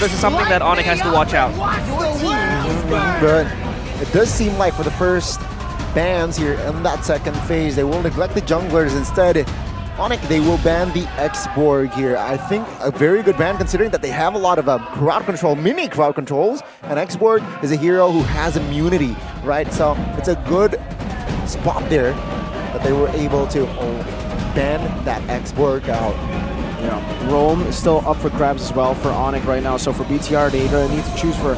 this is something that Onic has to watch out. But it does seem like for the first bans here in that second phase, they will neglect the junglers. Instead, Onic, they will ban the X-Borg here. I think a very good ban considering that they have a lot of crowd control, mini crowd controls, and X-Borg is a hero who has immunity, right? So it's a good spot there that they were able to ban that X-Borg out. Yeah, Rome is still up for grabs as well for Onic right now. So for BTR, they need to choose for.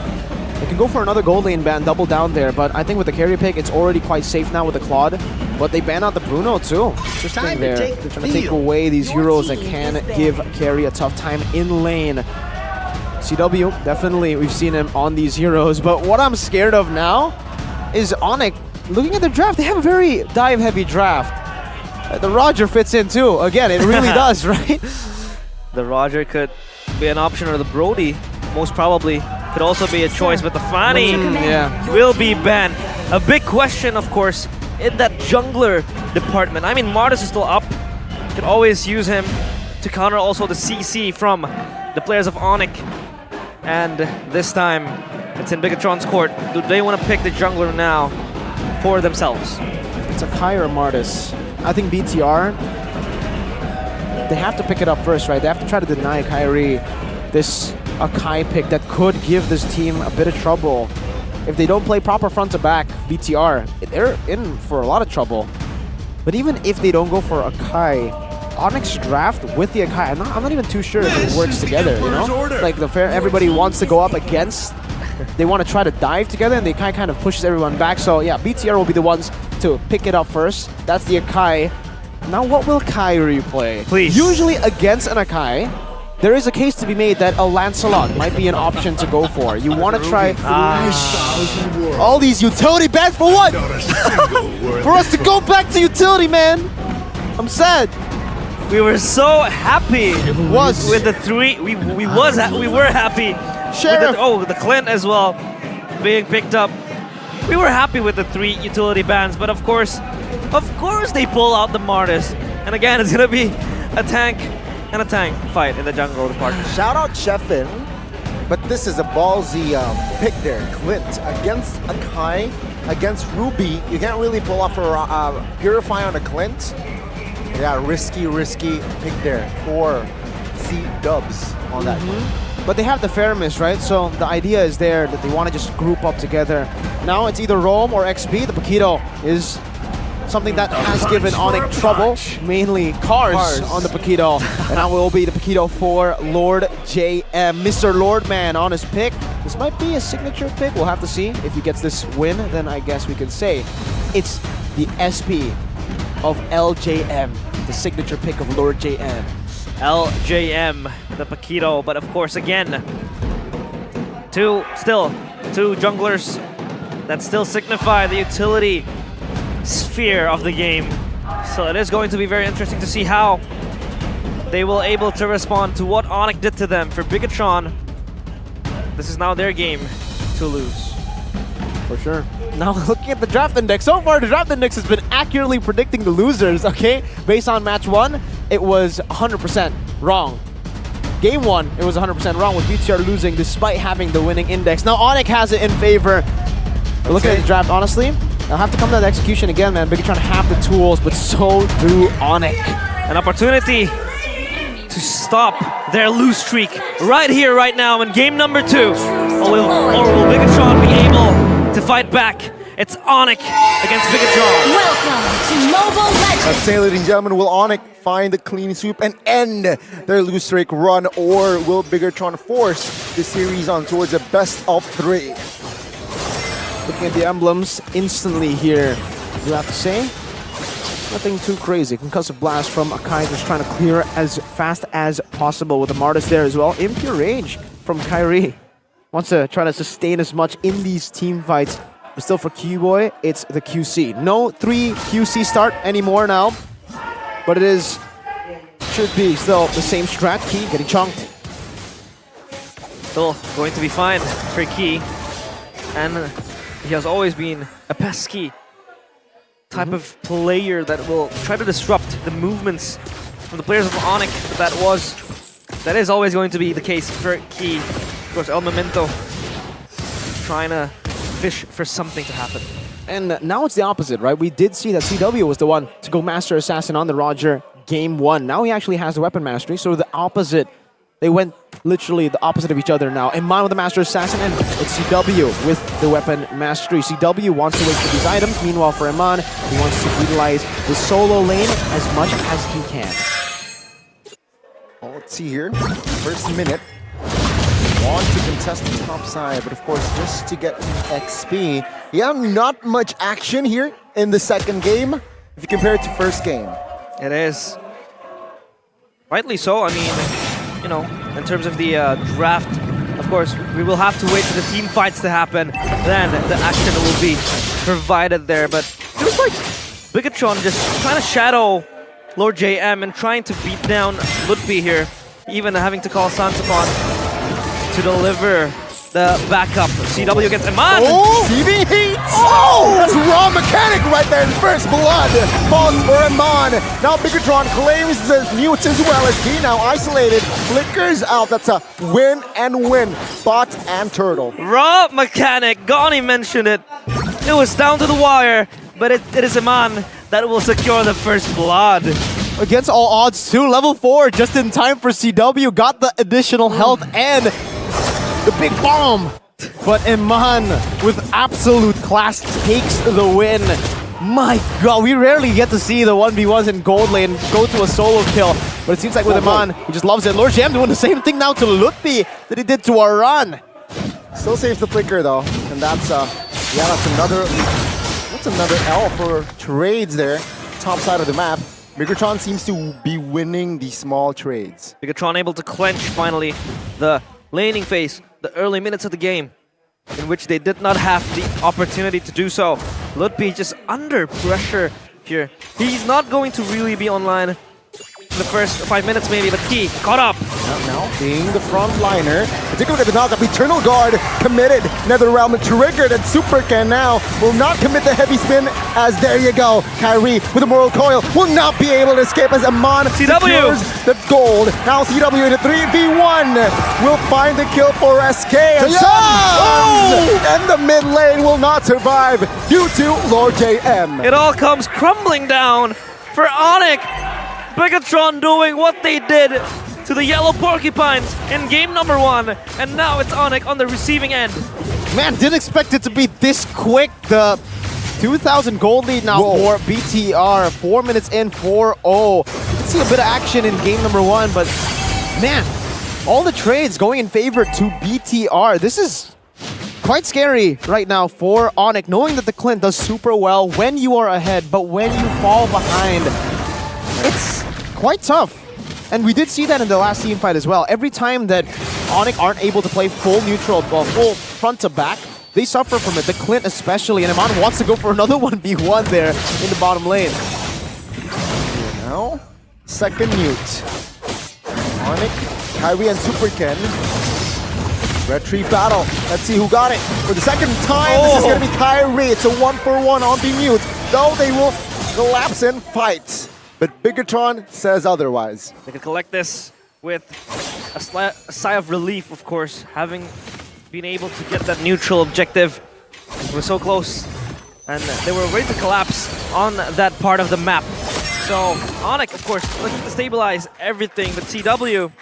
They can go for another gold lane ban, double down there. But I think with the carry pick, it's already quite safe now with the Claude. But they ban out the Bruno too. Interesting there. They're trying to take away these heroes that can give carry a tough time in lane. CW, definitely we've seen him on these heroes. But what I'm scared of now is Onic. Looking at the draft, they have a very dive-heavy draft. The Roger fits in too. Again, it really does, right? The Roger could be an option, or the Brody, most probably, could also be a choice, but the Fanny will be banned. A big question, of course, in that jungler department. I mean, Martis is still up. You could always use him to counter also the CC from the players of Onic. And this time, it's in Bigetron's court. Do they want to pick the jungler now for themselves? It's a Kai or Martis. I think BTR, they have to pick it up first, right? They have to try to deny Kyrie this Akai pick that could give this team a bit of trouble. If they don't play proper front to back, BTR, they're in for a lot of trouble. But even if they don't go for Akai, Onic's draft with the Akai, I'm not even too sure if it works together, you know? Like everybody wants to go up against, they want to try to dive together, and the Akai kind of pushes everyone back. So yeah, BTR will be the ones to pick it up first. That's the Akai. Now what will Kyrie play? Please. Usually against an Akai, there is a case to be made that a Lancelot might be an option to go for. You want to try all these utility bans for what? For us to go back to utility, man. I'm sad. We were so happy with the three. We were happy. Sheriff. With the Clint as well being picked up. We were happy with the 3 utility bans, but of course they pull out the Martis. And again, it's gonna be a tank and a tank fight in the jungle department. Shout out Chefin, but this is a ballsy pick there. Clint against Akai, against Ruby. You can't really pull off a Purify on a Clint. Yeah, risky pick there for C-dubs on that. But they have the Feramis, right? So the idea is there that they want to just group up together. Now it's either Rome or XP. The Paquito is something that has given Onic trouble, mainly cars on the Paquito. And now it will be the Paquito for Lord JM. Mr. Lordman on his pick. This might be a signature pick. We'll have to see. If he gets this win, then I guess we can say it's the SP of LJM, the signature pick of Lord JM. LJM, the Paquito, but of course, again, two junglers that still signify the utility sphere of the game. So it is going to be very interesting to see how they will able to respond to what Onic did to them. For Bigetron, this is now their game to lose. For sure. Now looking at the draft index, so far the draft index has been accurately predicting the losers, okay? Based on match 1, it was 100% wrong. Game 1, it was 100% wrong with BTR losing despite having the winning index. Now Onic has it in favor. Looking at the draft, honestly, I'll have to come to the execution again, man. Bigetron have the tools, but so do Onic. An opportunity to stop their lose streak right here, right now in game number 2. Or will Bigetron be able to fight back? It's Onic against Bigetron. Welcome to Mobile Legends. Let's say, ladies and gentlemen, will Onic find the clean sweep and end their lose streak run, or will Bigetron force the series on towards a best of 3? Looking at the emblems instantly here, you have to say, nothing too crazy. Concussive Blast from Akai, just trying to clear as fast as possible with the Martis there as well. Impure Rage from Kyrie. Wants to try to sustain as much in these team fights. But still for Q-Boy, it's the QC. No 3 QC start anymore now. But it should be still the same strat. Key getting chunked. Still going to be fine for Key. And he has always been a pesky type of player that will try to disrupt the movements from the players of Onic. But that is always going to be the case for Key. Of course, El Memento trying to fish for something to happen. And now it's the opposite, right? We did see that CW was the one to go Master Assassin on the Roger game 1. Now he actually has the weapon mastery, so the opposite. They went literally the opposite of each other now. Iman with the Master Assassin, and it's CW with the weapon mastery. CW wants to wait for these items. Meanwhile, for Iman, he wants to utilize the solo lane as much as he can. Well, let's see here. First minute. Want to contest the top side, but of course, just to get XP. Yeah, not much action here in the second game if you compare it to first game. It is. Rightly so. I mean, you know, in terms of the draft, of course, we will have to wait for the team fights to happen. Then the action will be provided there. But it was like Bigetron just trying to shadow Lord JM and trying to beat down Ludpi here. Even having to call Sansapon to deliver the backup. CW gets Iman! Oh! CV Heat! Oh! That's raw mechanic right there in first blood. Falls for Iman. Now Bigetron claims the mute as well as he now isolated. Flickers out. That's a win and win. Bot and Turtle. Raw mechanic. Gani mentioned it. It was down to the wire, but it is Iman that will secure the first blood. Against all odds too, level 4 just in time for CW. Got the additional health and the big bomb. But Iman with absolute class takes the win. My god, we rarely get to see the 1v1s in gold lane go to a solo kill. But it seems like with Iman, he just loves it. Lord Jam doing the same thing now to Ludpi that he did to Aran. Still saves the flicker though. And that's yeah, that's another L for trades there. Top side of the map. Bigetron seems to be winning the small trades. Bigetron able to clench finally the laning phase, the early minutes of the game, in which they did not have the opportunity to do so. Ludpi just under pressure here. He's not going to really be online for the first 5 minutes maybe, but he caught up. Now being the front liner, take a look at the knockup. Eternal Guard committed. Netherrealm triggered, and Supercan now will not commit the heavy spin as there you go. Kyrie with a Moral Coil will not be able to escape as Iman secures the gold. Now CW in a 3v1 will find the kill for SK. And and the mid lane will not survive due to Lord JM. It all comes crumbling down for Onic. Bigetron doing what they did to the Yellow Porcupines in game number 1, and now it's Onic on the receiving end. Man, didn't expect it to be this quick. The 2,000 gold lead now for BTR. 4 minutes in, 4-0. You can see a bit of action in game number 1, but man, all the trades going in favor to BTR. This is quite scary right now for Onic, knowing that the Clint does super well when you are ahead, but when you fall behind, it's quite tough. And we did see that in the last team fight as well. Every time that Onic aren't able to play full neutral, full front to back, they suffer from it. The Clint especially, and Iman wants to go for another 1v1 there in the bottom lane. Here now, second mute. Onic, Kyrie, and Superken. Retrieve battle. Let's see who got it. For the second time, this is going to be Kyrie. It's a 1-for-1 on the mute. Though they will collapse and fight. But Bigetron says otherwise. They could collect this with a sigh of relief, of course, having been able to get that neutral objective. It was so close, and they were ready to collapse on that part of the map. So Onic, of course, looking to stabilize everything, but CW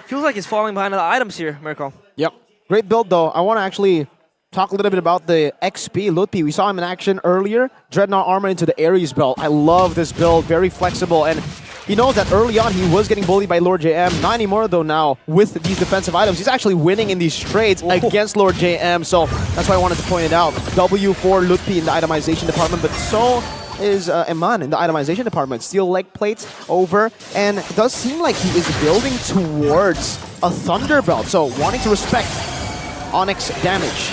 feels like he's falling behind the items here, Mirko. Yep. Great build, though. I want to actually talk a little bit about the XP Ludpi. We saw him in action earlier. Dreadnought armor into the Ares belt. I love this build. Very flexible. And he knows that early on he was getting bullied by Lord JM. Not anymore, though, now with these defensive items. He's actually winning in these trades against Lord JM. So that's why I wanted to point it out. W for Ludpi in the itemization department, but so is Iman in the itemization department. Steel leg plates over. And it does seem like he is building towards a Thunder belt. So wanting to respect Onyx damage.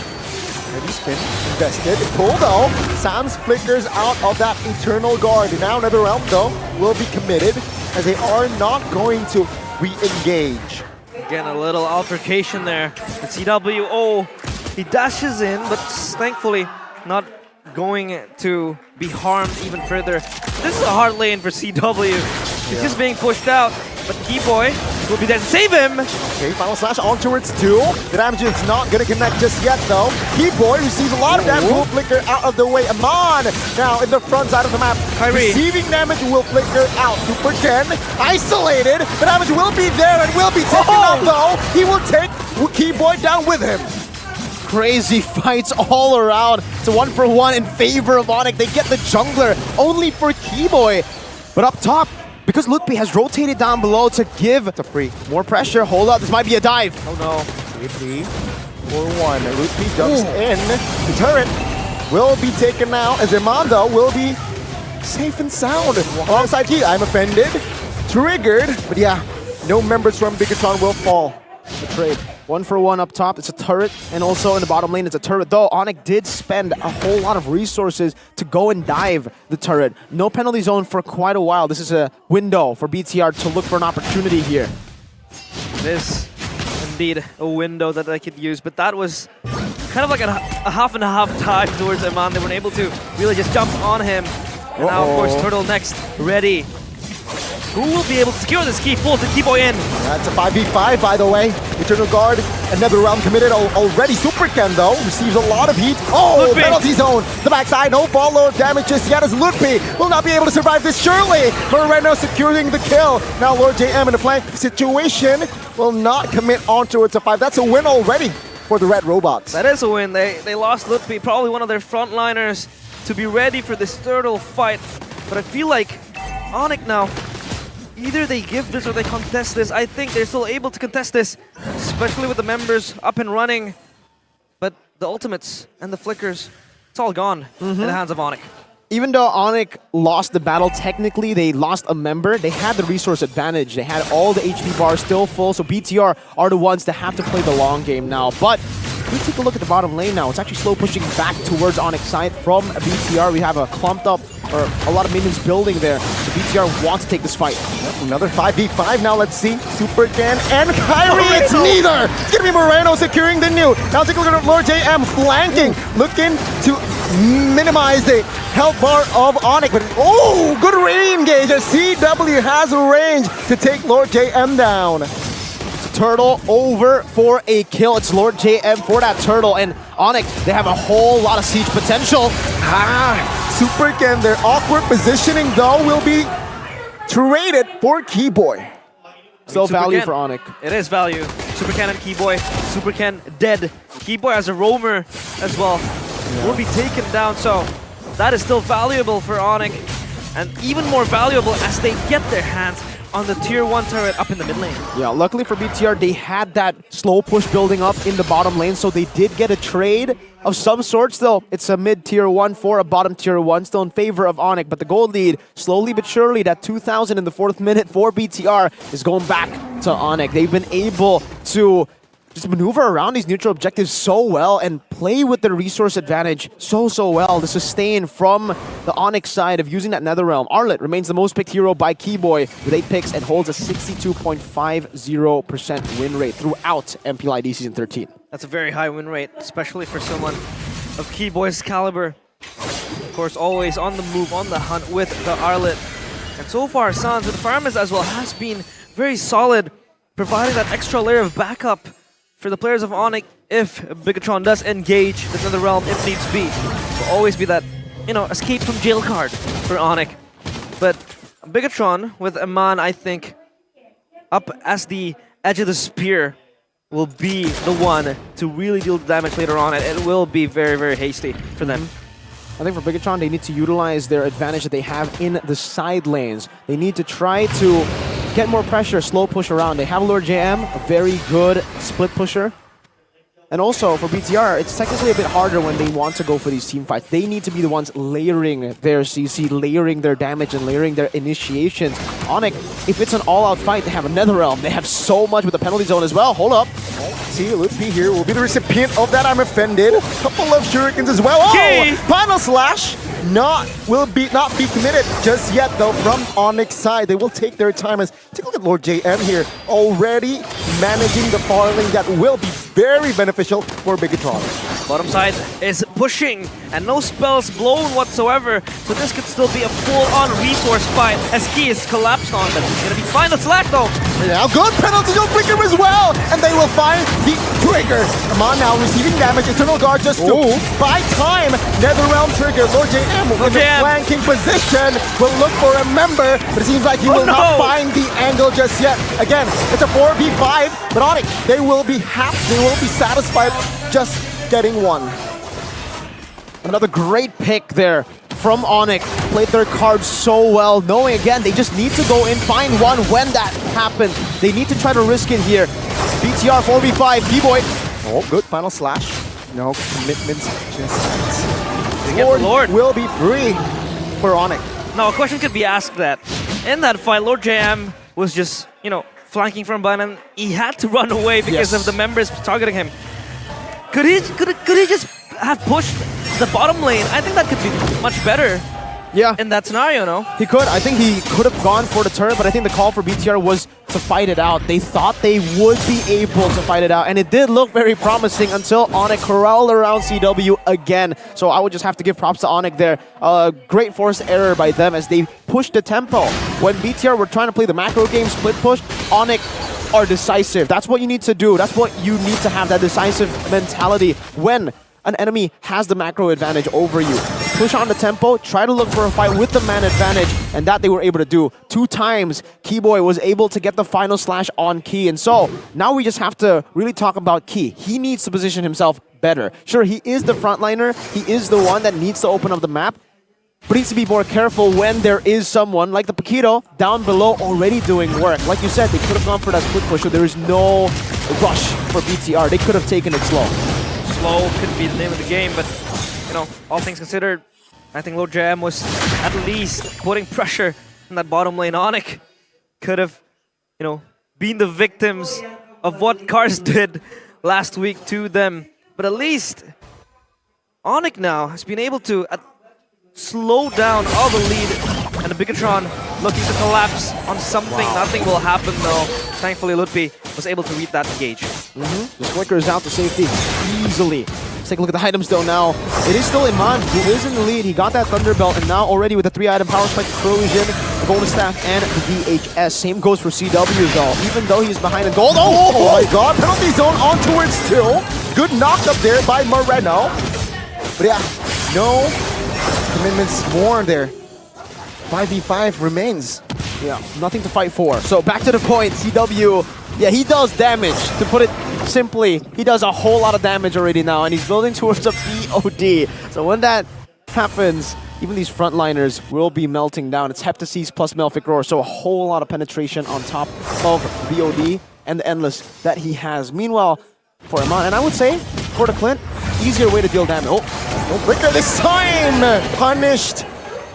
Heavy spin, invested, pull though. Sans flickers out of that Eternal Guard. Now Netherrealm though will be committed as they are not going to re-engage. Again, a little altercation there. The CW, he dashes in, but thankfully not going to be harmed even further. This is a hard lane for CW. He's just being pushed out, but Keyboy will be there to save him. Okay, final slash on towards 2. The damage is not going to connect just yet, though. Keyboy receives a lot of damage. Will flicker out of the way. Amon now in the front side of the map. Kyrie. Receiving damage will flicker out. Super Ken isolated. The damage will be there and will be taken out, though. He will take Keyboy down with him. Crazy fights all around. It's a 1-for-1 in favor of Onic. They get the jungler only for Keyboy. But up top, because Lutpi has rotated down below to give the free more pressure. Hold up, this might be a dive. Oh no. 3-4-1. Lutpi jumps in. The turret will be taken out as Armando will be safe and sound. Alongside Key, I'm offended. Triggered. But yeah, no members from Bigetron will fall. The trade. 1-for-1 up top, it's a turret, and also in the bottom lane it's a turret, though Onic did spend a whole lot of resources to go and dive the turret. No penalty zone for quite a while. This is a window for BTR to look for an opportunity here. It is indeed a window that they could use, but that was kind of like a half and a half time towards Iman. They weren't able to really just jump on him. And now, of course, Turtle next, ready. Who will be able to secure this key? Pulls the Keyboy in. That's a 5v5, by the way. Eternal Guard, another round committed already. Super Ken, though, receives a lot of heat. Oh, Lutpi. Penalty zone. The backside, no follow damage just yet as Lutpi will not be able to survive this, surely. Moreno securing the kill. Now Lord JM in a flank situation will not commit on towards a 5. That's a win already for the Red Robots. That is a win. They lost Lutpi, probably one of their frontliners, to be ready for this turtle fight. But I feel like Onic now, either they give this or they contest this. I think they're still able to contest this, especially with the members up and running. But the ultimates and the flickers, it's all gone in the hands of Onic. Even though Onic lost the battle, technically they lost a member. They had the resource advantage. They had all the HP bars still full, so BTR are the ones that have to play the long game now. But if we take a look at the bottom lane now, it's actually slow pushing back towards Onic's side from BTR. We have a clumped up, or a lot of minions building there. So BTR wants to take this fight. Another 5v5 now, let's see. Super Ken and Kyrie, it's neither! It's gonna be Moreno securing the new. Now take a look at Lord JM flanking, looking to minimize the health bar of Onic. But oh, good re-engage as CW has a range to take Lord JM down. Turtle over for a kill. It's Lord JM for that turtle, and Onic, they have a whole lot of siege potential. Super Ken, their awkward positioning though will be traded for Keyboy. Still Super value Ken. for Onic. It is value. Super Ken and Keyboy. Super Ken dead. Keyboy as a roamer as well will be taken down. So that is still valuable for Onic, and even more valuable as they get their hands on the tier 1 turret up in the mid lane. Yeah, luckily for BTR, they had that slow push building up in the bottom lane, so they did get a trade of some sort. Still, it's a mid tier 1 for a bottom tier 1, still in favor of Onic, but the gold lead, slowly but surely, that 2,000 in the 4th minute for BTR is going back to Onic. They've been able to just maneuver around these neutral objectives so well and play with the resource advantage so well to sustain from the Onic side of using that Netherrealm. Arlet remains the most picked hero by Keyboy with 8 picks and holds a 62.50% win rate throughout MPL ID Season 13. That's a very high win rate, especially for someone of Keyboy's caliber. Of course, always on the move, on the hunt with the Arlet. And so far, Sans with the farmers as well has been very solid, providing that extra layer of backup for the players of Onic if Bigetron does engage the Netherrealm if needs be. Will always be that, you know, escape from jail card for Onic. But Bigetron with Aman, I think, up as the edge of the spear will be the one to really deal the damage later on, and it will be very hasty for them. I think for Bigetron, they need to utilize their advantage that they have in the side lanes. They need to try to get more pressure, slow push around. They have Lord JM, a very good split pusher. And also for BTR, it's technically a bit harder when they want to go for these team fights. They need to be the ones layering their CC, layering their damage, and layering their initiations. Onic, if it's an all-out fight, they have a Netherrealm. They have so much with the penalty zone as well. Hold up. See, Lutpi here will be the recipient of that. I'm offended. Couple of shurikens as well. Okay. Oh, final slash will not be committed just yet though from Onyx side. They will take their time as take a look at Lord JM here, already managing the far lane that will be very beneficial for Bigetron. Bottom side is pushing, and no spells blown whatsoever, so this could still be a full-on resource fight as Key is collapsed on, but he's gonna be fine. The slash though! Yeah, good penalty on Trigger as well! And they will find the Trigger. Come on now, receiving damage. Eternal Guard just to buy time. Netherrealm Trigger. Lord JM in the flanking position will look for a member, but it seems like he will not find the angle just yet. Again, it's a 4v5, but Onic, they will be happy, they will be satisfied just getting one. Another great pick there from Onic. Played their cards so well, knowing again they just need to go in, find one when that happens. They need to try to risk it here. BTR 4v5, B-Boy. Oh, good final slash. No commitments just Lord will be free for Onic. Now a question could be asked that in that fight, Lord JM was just, you know, flanking from behind and he had to run away because of the members targeting him. Could he just have pushed the bottom lane? I think that could be much better in that scenario, no? He could. I think he could have gone for the turret, but I think the call for BTR was to fight it out. They thought they would be able to fight it out, and it did look very promising until Onic corralled around CW again. So I would just have to give props to Onic there. Great forced error by them as they pushed the tempo. When BTR were trying to play the macro game split push, Onic are decisive. That's what you need to do. That's what you need to have, that decisive mentality when an enemy has the macro advantage over you. Push on the tempo, try to look for a fight with the man advantage, and that they were able to do. 2 times, Keyboy was able to get the final slash on Key, and so now we just have to really talk about Key. He needs to position himself better. Sure, he is the frontliner, he is the one that needs to open up the map, but he needs to be more careful when there is someone like the Paquito down below already doing work. Like you said, they could have gone for that split push, so there is no rush for BTR. They could have taken it slow. Slow could be the name of the game, but you know, all things considered, I think Lord JM was at least putting pressure in that bottom lane. Onic could have, you know, been the victims of what Cars did last week to them. But at least Onic now has been able to slow down all the lead, and the Bigetron looking to collapse on something. Nothing will happen though. Thankfully, Lutpi was able to read that engage. The flicker is out to safety easily. Let's take a look at the items though now. It is still Iman who is in the lead. He got that Thunderbelt, and now already with the 3-item power spike, corrosion, the bonus staff, and the VHS. Same goes for CW though, even though he's behind in gold. Oh my god, penalty zone on towards 2. Good knock up there by Moreno. But yeah, no commitments more there. 5v5 remains. Yeah, nothing to fight for. So back to the point, CW, yeah, he does damage. To put it simply, he does a whole lot of damage already now, and he's building towards a BOD. So when that happens, even these frontliners will be melting down. It's Heptasis plus Melfic Roar, so a whole lot of penetration on top of BOD and the Endless that he has. Meanwhile, for Iman, and I would say, for the Clint, easier way to deal damage. No breaker this time! Punished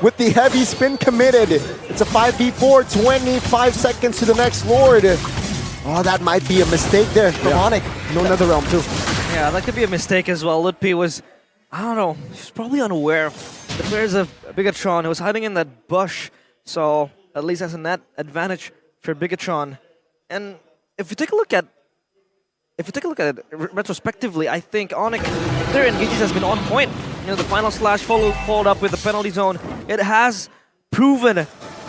with the heavy spin committed. It's a 5v4, 25 seconds to the next Lord. Oh, that might be a mistake there from Onic. No Netherrealm too. Yeah, that could be a mistake as well. Lutpi was, I don't know, he's probably unaware of the players of Bigetron. He was hiding in that bush, so at least that's a net advantage for Bigetron. And if you take a look at it retrospectively, I think Onic, their engages has been on point. You know, the final slash followed up with the penalty zone. It has proven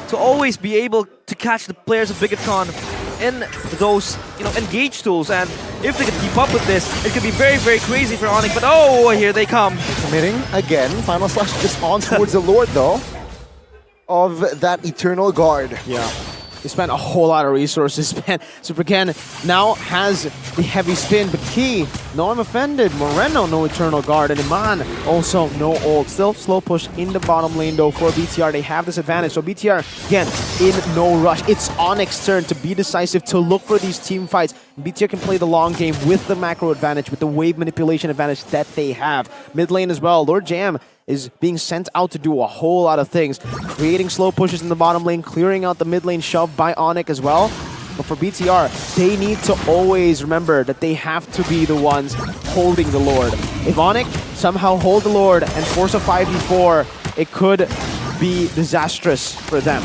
to always be able to catch the players of Bigetron in those, you know, engage tools. And if they could keep up with this, it could be very, very crazy for Onic. But oh, here they come. Committing again. Final slash just on towards the Lord though of that Eternal Guard. Yeah. He spent a whole lot of resources. Super Ken now has the heavy spin, but Key, no I'm offended. Moreno, no Eternal Guard, and Iman also no ult. Still slow push in the bottom lane though for BTR. They have this advantage. So BTR, again, in no rush. It's Onic's turn to be decisive, to look for these team fights. BTR can play the long game with the macro advantage, with the wave manipulation advantage that they have. Mid lane as well, Lord Jam is being sent out to do a whole lot of things, creating slow pushes in the bottom lane, clearing out the mid lane shove by Onic as well. But for BTR, they need to always remember that they have to be the ones holding the Lord. If Onic somehow hold the Lord and force a 5v4, it could be disastrous for them.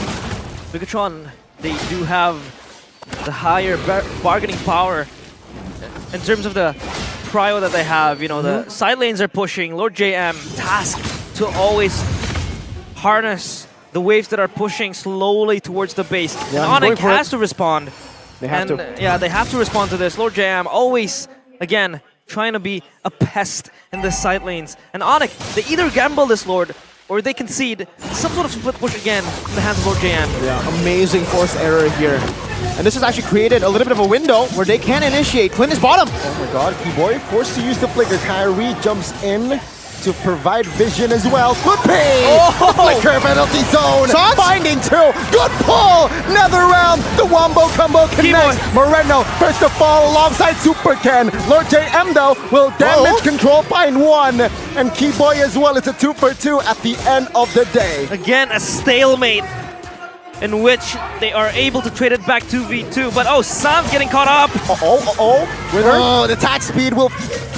Bigetron, they do have the higher bargaining power in terms of the prio that they have. You know, the side lanes are pushing. Lord JM tasked to always harness the waves that are pushing slowly towards the base. Yeah, and going Onic for has it. to respond. They have to. Yeah, they have to respond to this. Lord JM always, again, trying to be a pest in the side lanes. And Onic, they either gamble this Lord or they concede some sort of split push again in the hands of Lord JM. Yeah, amazing forced error here. And this has actually created a little bit of a window where they can initiate. Clint is bottom. Oh my god, Keyboy forced to use the flicker. Kyrie jumps in to provide vision as well. Good pay! Oh! Flicker penalty zone! Shots? Finding two! Good pull! Another round! The wombo combo connects! Moreno first to fall alongside Super Ken. Lord JM though will damage control, find one! And Keyboy as well. It's a 2 for 2 at the end of the day. Again, a stalemate in which they are able to trade it back 2v2. But oh, Sam's getting caught up. Oh, the attack speed will...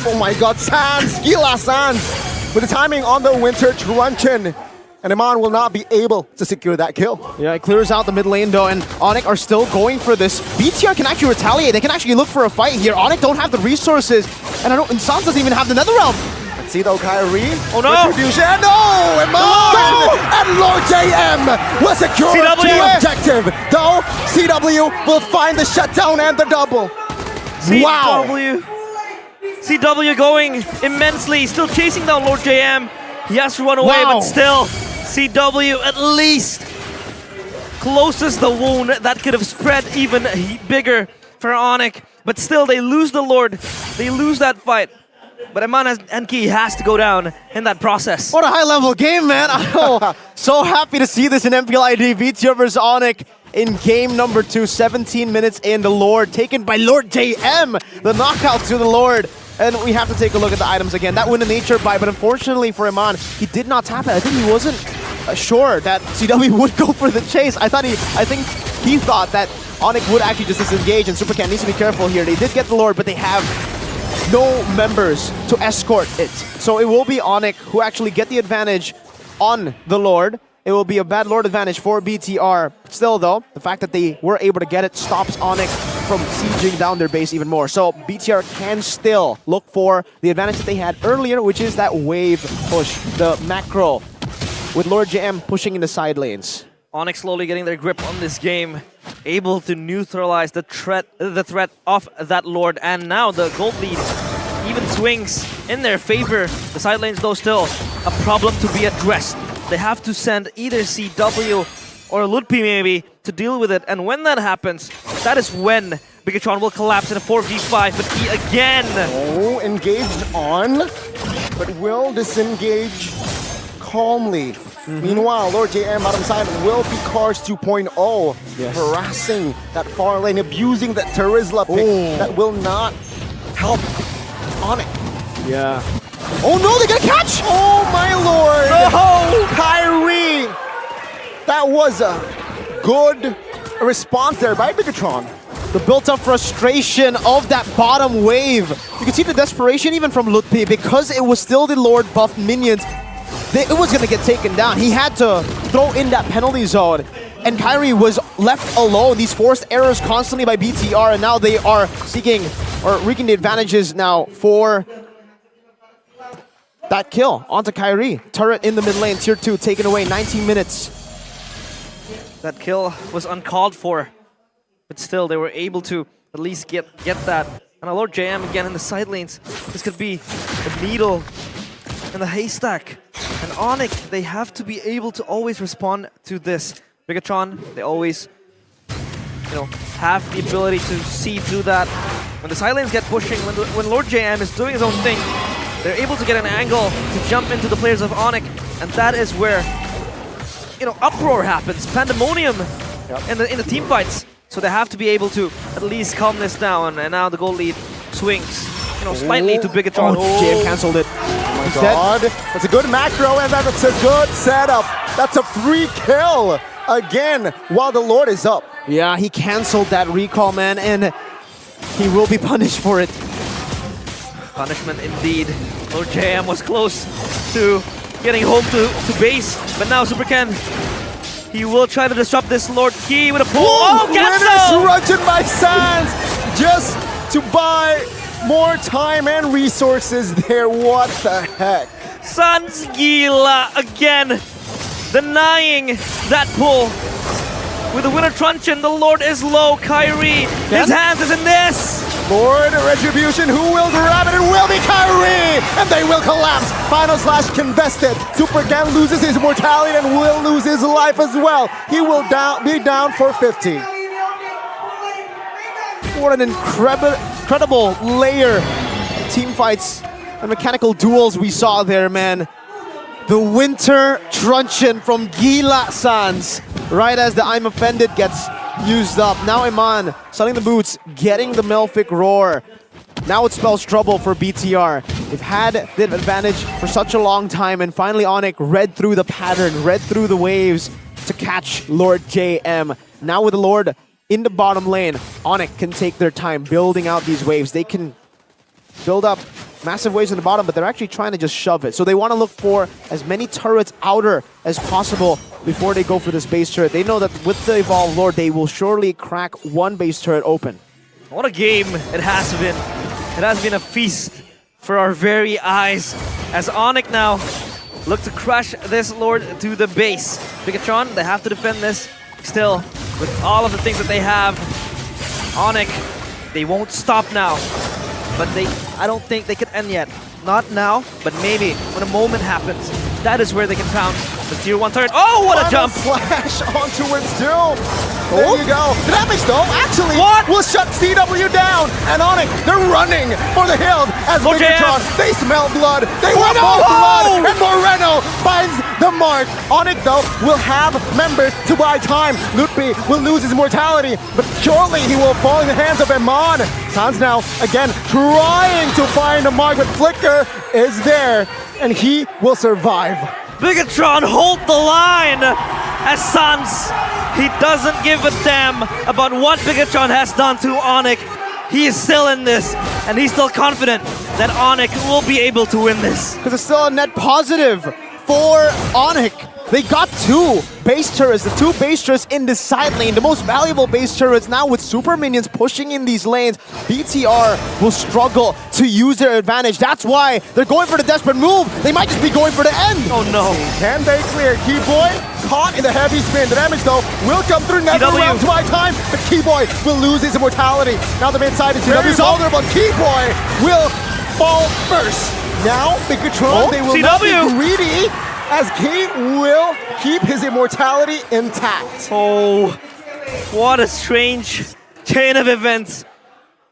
Oh my god, Sans! Gila Sans! With the timing on the Winter Truncheon. And Iman will not be able to secure that kill. Yeah, it clears out the mid lane though, and Onic are still going for this. BTR can actually retaliate. They can actually look for a fight here. Onic don't have the resources, and Sans doesn't even have the nether realm. Let's see though, Kyrie. Oh no! Retribution. No! Iman! And Lord JM will secure CW. the objective. Though, CW will find the shutdown and the double. Wow! CW going immensely, still chasing down Lord JM. He has to run away, Wow. but still, CW at least closes the wound that could have spread even bigger for Onic. But still, they lose the Lord. They lose that fight. But Eman and Key has to go down in that process. What a high-level game, man. I'm so happy to see this in MPL ID. BTR versus Onic in game number 2. 17 minutes in, the Lord taken by Lord JM. The knockout to the Lord. And we have to take a look at the items again. That win in nature buy, but unfortunately for Iman, he did not tap it. I think he wasn't sure that CW would go for the chase. I think he thought that Onic would actually just disengage, and Supercan needs to be careful here. They did get the Lord, but they have no members to escort it. So it will be Onic who actually get the advantage on the Lord. It will be a bad Lord advantage for BTR. Still though, the fact that they were able to get it stops Onic from sieging down their base even more. So BTR can still look for the advantage that they had earlier, which is that wave push, the macro, with Lord JM pushing in the side lanes. Onic slowly getting their grip on this game, able to neutralize the threat of that Lord, and now the gold lead even swings in their favor. The side lanes though still a problem to be addressed. They have to send either CW or Ludpi maybe to deal with it, and when that happens, that is when Bigetron will collapse in a 4v5, but he again! Oh, engaged on, but will disengage calmly. Meanwhile, Lord JM bottom side will be Cars 2.0, harassing that far lane, abusing that Terizla pick that will not help Onic. Yeah. Oh no, they got a catch! Oh my lord! Oh! Kyrie! That was a good response there by Bigetron. The built-up frustration of that bottom wave. You can see the desperation even from Ludpi, because it was still the Lord buffed minions. It was going to get taken down. He had to throw in that penalty zone, and Kyrie was left alone. These forced errors constantly by BTR, and now they are seeking or wreaking the advantages now for that kill onto Kyrie. Turret in the mid lane, tier 2, taken away, 19 minutes. That kill was uncalled for, but still they were able to at least get that. And a Lord JM again in the side lanes. This could be the needle in the haystack. And Onic, they have to be able to always respond to this. Bigetron, they always, have the ability to see through that. When the side lanes get pushing, when Lord JM is doing his own thing, they're able to get an angle to jump into the players of Onic, and that is where uproar happens, pandemonium in the team fights. So they have to be able to at least calm this down, and now the gold lead swings, slightly to Bigetron. JM cancelled it. Oh my god, that's a good macro, and that's a good setup. That's a free kill again while the Lord is up. Yeah, he cancelled that recall, man, and he will be punished for it. Punishment indeed. Lord JM was close to getting home to base, but now Supercan, he will try to disrupt this Lord Key with a pull. Oh, cancel! Run by Sans just to buy more time and resources there. What the heck? Sans Gila again denying that pull. With the winner truncheon, the Lord is low. Kyrie, his hands is in this. Lord Retribution, who will grab it? It will be Kyrie! And they will collapse. Final slash contested. Super Gan loses his mortality and will lose his life as well. He will be down for 50. What an incredible layer of team fights and mechanical duels we saw there, man. The winter truncheon from Gila Sans, right as the I'm Offended gets used up. Now Iman selling the boots, getting the Melfic Roar. Now it spells trouble for BTR. They've had the advantage for such a long time, and finally Onic read through the pattern, read through the waves to catch Lord JM. Now with the Lord in the bottom lane, Onic can take their time building out these waves. They can build up massive waves in the bottom, but they're actually trying to just shove it. So they want to look for as many turrets outer as possible before they go for this base turret. They know that with the Evolved Lord, they will surely crack one base turret open. What a game it has been. It has been a feast for our very eyes. As Onic now look to crush this Lord to the base. Bigetron, they have to defend this. Still, with all of the things that they have, Onic, they won't stop now. But I don't think they can end yet. Not now, but maybe when a moment happens. That is where they can pound the tier 1 turret. Oh, what a jump! Flash onto it still. There you go. The damage though, actually, What? will shut CW down. And Onic, they're running for the hills as Bigetron. They smell blood. They want more blood. And Moreno finds the mark. Onic though will have members to buy time. Lutpi will lose his mortality, but surely he will fall in the hands of Iman. Sans now again trying to find the mark, but Flicker is there and he will survive. Bigetron hold the line as Sans. He doesn't give a damn about what Bigetron has done to Onic. He is still in this, and he's still confident that Onic will be able to win this. Because it's still a net positive for Onic. They got two base turrets, the two base turrets in the side lane, the most valuable base turrets. Now with super minions pushing in these lanes, BTR will struggle to use their advantage. That's why they're going for the desperate move. They might just be going for the end. Oh no. Can they clear? Keyboy caught in the heavy spin. The damage though will come through. Never around to buy time, but Keyboy will lose his immortality. Now the mid side is very vulnerable. Keyboy will fall first. Now Bigetron, they will not be greedy, as he will keep his immortality intact. Oh, what a strange chain of events.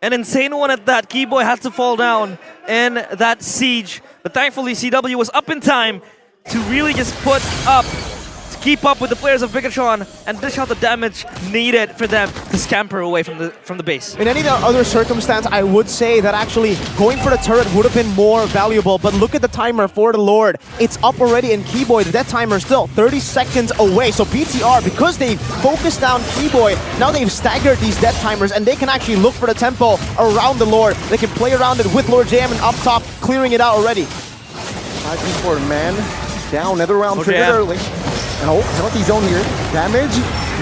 An insane one at that. Keyboy had to fall down in that siege. But thankfully, CW was up in time to really just put up, to keep up with the players of Bigetron and dish out the damage needed for them to scamper away from the base. In any other circumstance, I would say that actually going for the turret would have been more valuable, but look at the timer for the Lord. It's up already in Keyboy. The death timer is still 30 seconds away. So BTR, because they focused down Keyboy, now they've staggered these death timers and they can actually look for the tempo around the Lord. They can play around it with Lord JM and up top, clearing it out already. 5v4 man down, another round triggered early. No, penalty zone here. Damage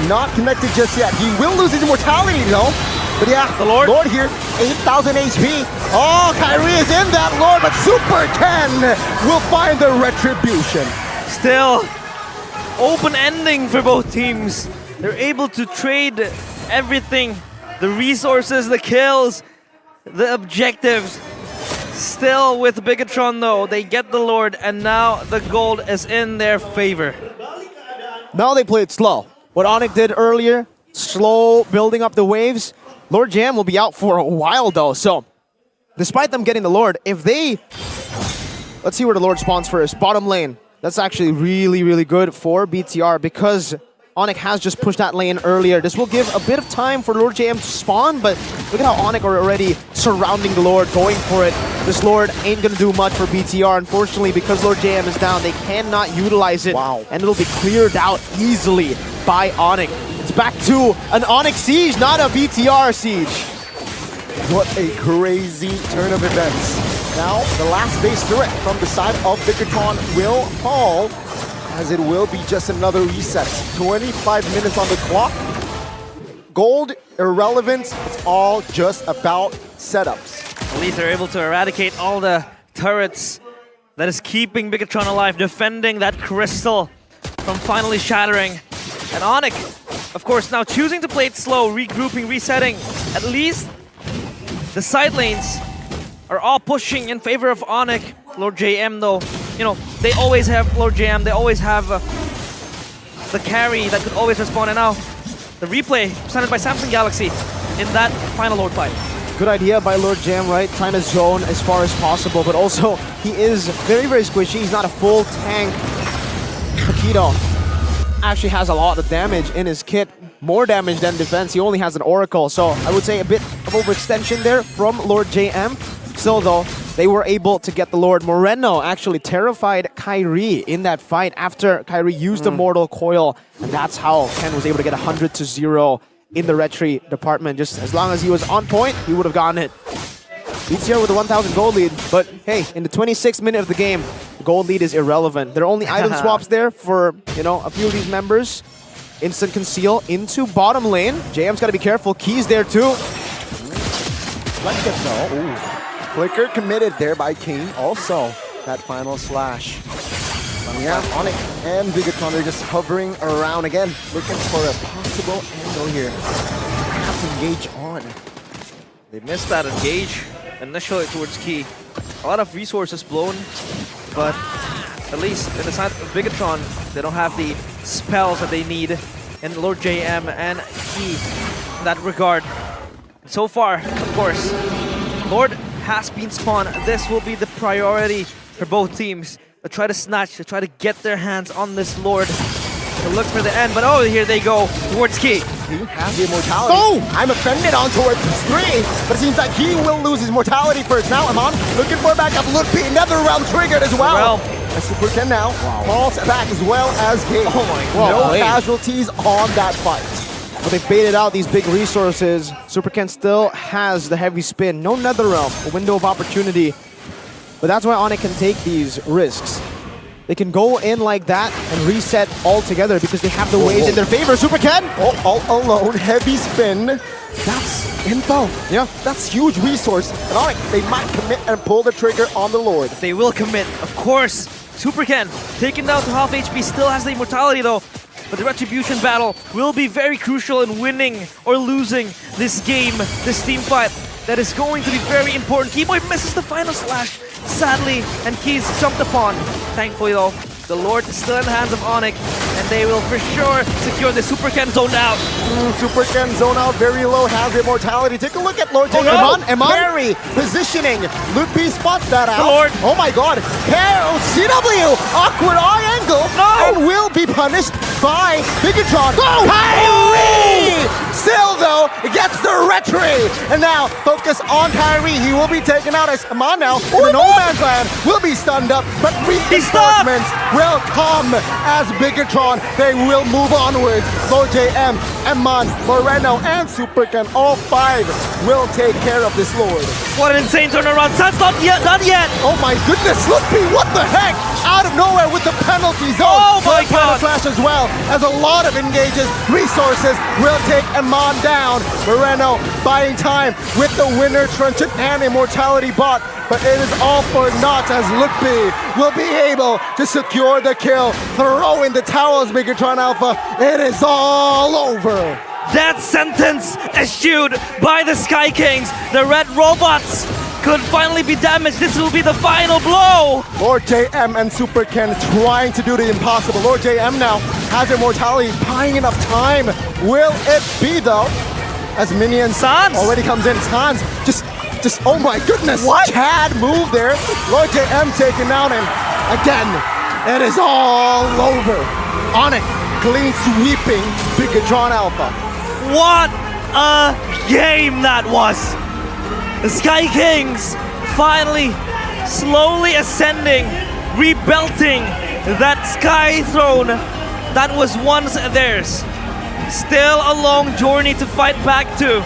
not connected just yet. He will lose his immortality though. But yeah, the Lord here, 8,000 HP. Oh, Kyrie is in that Lord, but Super Ken will find the retribution. Still, open ending for both teams. They're able to trade everything. The resources, the kills, the objectives. Still with Bigetron though, they get the Lord and now the gold is in their favor. Now they play it slow. What Onic did earlier, slow building up the waves. Lord Jam will be out for a while though, so despite them getting the Lord, if they... Let's see where the Lord spawns first. Bottom lane. That's actually really, really good for BTR because Onic has just pushed that lane earlier. This will give a bit of time for Lord JM to spawn, but look at how Onic are already surrounding the Lord, going for it. This Lord ain't gonna do much for BTR. Unfortunately, because Lord JM is down, they cannot utilize it. Wow. And it'll be cleared out easily by Onic. It's back to an Onic siege, not a BTR siege. What a crazy turn of events. Now, the last base turret from the side of Bigetron will fall, as it will be just another reset. 25 minutes on the clock. Gold, irrelevant, it's all just about setups. At least they're able to eradicate all the turrets that is keeping Bigetron alive, defending that crystal from finally shattering. And Onic, of course, now choosing to play it slow, regrouping, resetting. At least the side lanes are all pushing in favor of Onic. Lord JM though, you know, they always have Lord JM, they always have the carry that could always respond. And now the replay presented by Samsung Galaxy in that final Lord fight. Good idea by Lord Jam, right? Trying to zone as far as possible, but also he is very, very squishy. He's not a full tank. Paquito actually has a lot of damage in his kit. More damage than defense. He only has an Oracle, so I would say a bit of overextension there from Lord JM. Still though, they were able to get the Lord. Moreno actually terrified Kyrie in that fight after Kyrie used the Mortal Coil, and that's how Ken was able to get 100-0 in the retry department. Just as long as he was on point, he would have gotten it. BTR with a 1,000 gold lead, but hey, in the 26th minute of the game, the gold lead is irrelevant. There are only item swaps there for, you know, a few of these members. Instant conceal into bottom lane. JM's got to be careful. Keys there too. Let's get though. Ooh. Flicker committed there by King. Also, that final slash. Yeah, Onic and Bigetron are just hovering around again, looking for a possible angle here. Perhaps engage on. They missed that engage initially towards Key. A lot of resources blown, but at least in the side of Bigetron, they don't have the spells that they need in Lord JM and Key in that regard. So far, of course, Lord has been spawned. This will be the priority for both teams. To try to snatch, to try to get their hands on this Lord, to look for the end. But oh, here they go towards Key. He has the immortality. Oh! I'm offended on towards 3, but it seems like he will lose his mortality first. Now Amon looking for a backup. Lupa, another round triggered as well. A Super Ken now falls back as well as Key. Oh my God. No casualties on that fight. But they baited out these big resources. Super Ken still has the heavy spin. No Netherrealm, a window of opportunity. But that's why Onic can take these risks. They can go in like that and reset altogether because they have the waves in their favor. Super Ken! All alone, heavy spin. That's info. Yeah. That's huge resource. And Onic, they might commit and pull the trigger on the Lord. They will commit, of course. Super Ken taken down to half HP, still has the immortality though. But the retribution battle will be very crucial in winning or losing this game, this team fight. That is going to be very important. Keyboy misses the final slash, sadly, and Keys jumped upon. Thankfully though, the Lord is still in the hands of Onic, and they will for sure secure the Super Ken zoned out. Super Ken zone out very low, has immortality. Take a look at Lord J. Amon? Carry, positioning. Lupa spots that out. The Lord. Oh my God. CW, awkward eye angle, and will be punished by Bigetron. Kyrie! Still though, gets the retry. And now, focus on Kyrie. He will be taken out as Amon now in the No Man's Land. Will be stunned up, but reinforcements will come as Bigetron. They will move onwards. Lord JM, Amon, Moreno, and Super Ken, all 5 will take care of this Lord. What an insane turnaround. That's not yet, not yet. Oh my goodness, Lupa, what the heck? Out of nowhere with the penalty zone. Oh my God. Slash as well, as a lot of engages. Resources will take Amon down. Moreno buying time with the winner Truncheon and immortality bot. But it is all for naught as Lupa will be able to secure the kill. Throw in the towels, Bigetron Alpha. It is all over. That sentence eschewed by the Sky Kings. The red robots could finally be damaged. This will be the final blow. Lord JM and Super Ken trying to do the impossible. Lord JM now has immortality, buying enough time. Will it be though? As Minion Sans already comes in. Sans just oh my goodness. What? Chad move there. Lord JM taken down, and again, it is all over. Onic clean sweeping Bigetron Alpha. What a game that was! The Sky Kings finally slowly ascending, rebuilding that Sky Throne that was once theirs. Still a long journey to fight back to.